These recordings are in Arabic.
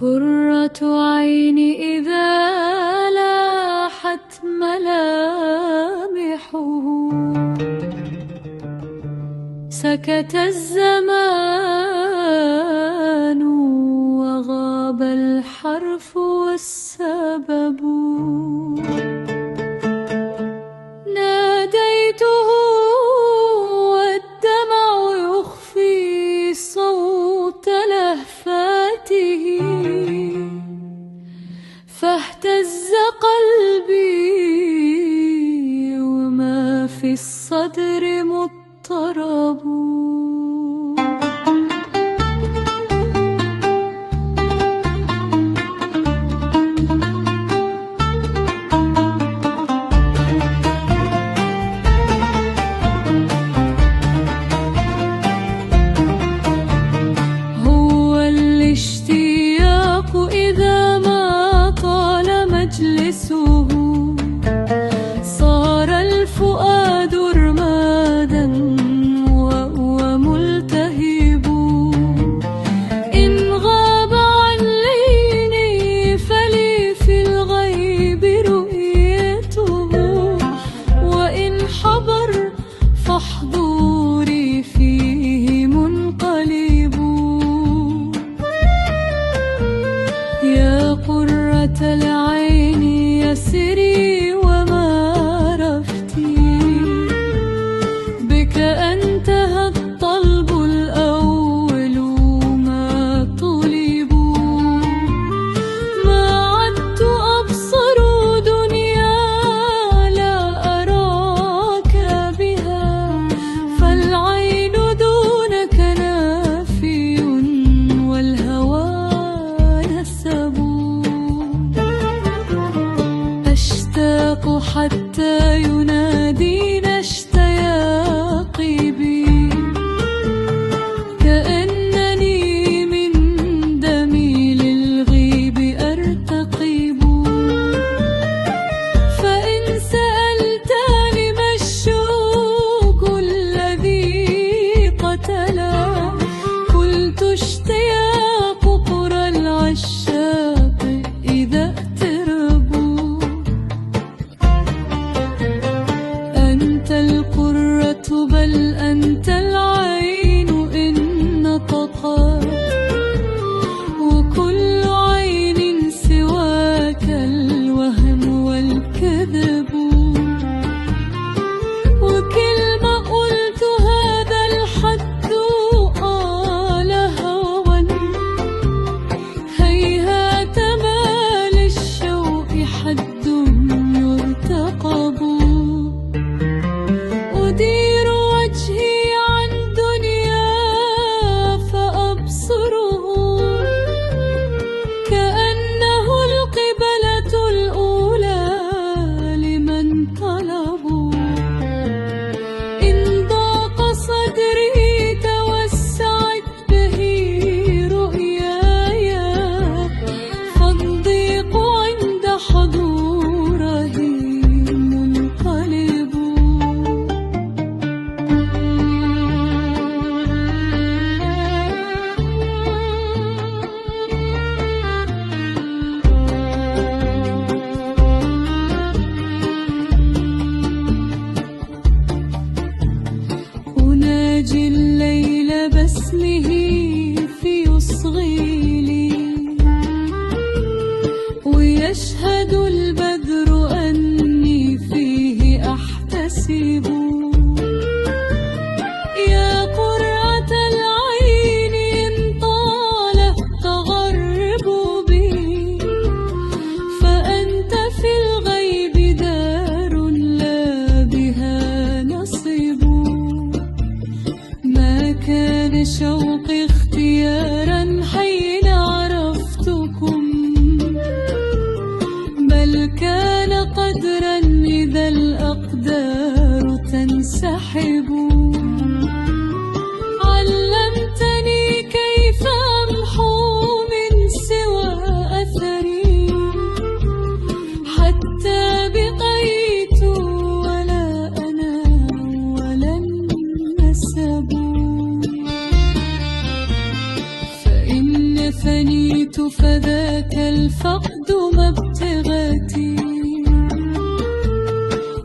قرة عيني إذا لاحت ملامحه سكت الزمان وغاب الحرف والسبب. ناديته والدمع يخفي صوت لهفاته فاهتز قلبي وما في الصدر مضطرب. هو الاشتياق إذا ما طال مجلسه صار الفؤاد رمادا وهو ملتهب. إن غاب عن ليلي فلي في الغيب رؤيته وإن حضر فحضوري فيه منقلب. يا قرة العين يسري وما رفتي بك انتهى الطلب الأول ما طلب. ما عدت أبصر دنيا لا أراك بها فالعين دونك نافي والهوى نسب. أشتاق حتى ينادينا اشتياقي بي كأنني من دمي للغيب أرتقب. فإن سألتني ما الشوق الذي قتلا قلت اشتياق قرى العشاق إذا اقتربوا. أنت القرة بل أنت العين إن نطقا وكل عين سواك الوهم والكذب. وكلمة قلت هذا الحد قال هوى هيهات ما للشوق حد يرتقب. أدير وجهي عن دنيا فأبصره كأنه القبلة الأولى لمن طلبوا. إن ضاق صدري توسعت به رؤياي فالضيق عند حضوره منقلب. أناجي الليل باسمه فيصغي لي ويشهد البدر أني فيه أحتسب. يا قرة العين إن طال التغرب بي فأنت في الغيب دار لا بها نصب. ما كان شوقي اختيارا حين عرفتكم بل كان قدرا إذا الأقدار تنسحب. علمتني كيف أمحو من سوى أثري حتى بقيت والفقد مبتغتي،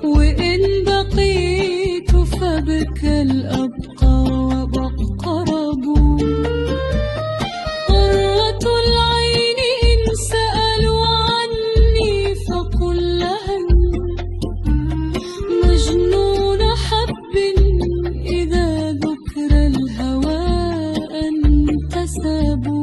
وإن بقيت فبك الأبقى وأبقى ربو. قرة العين إن سألوا عني فقل لهم مجنون حب إذا ذكر الهوى انتسب.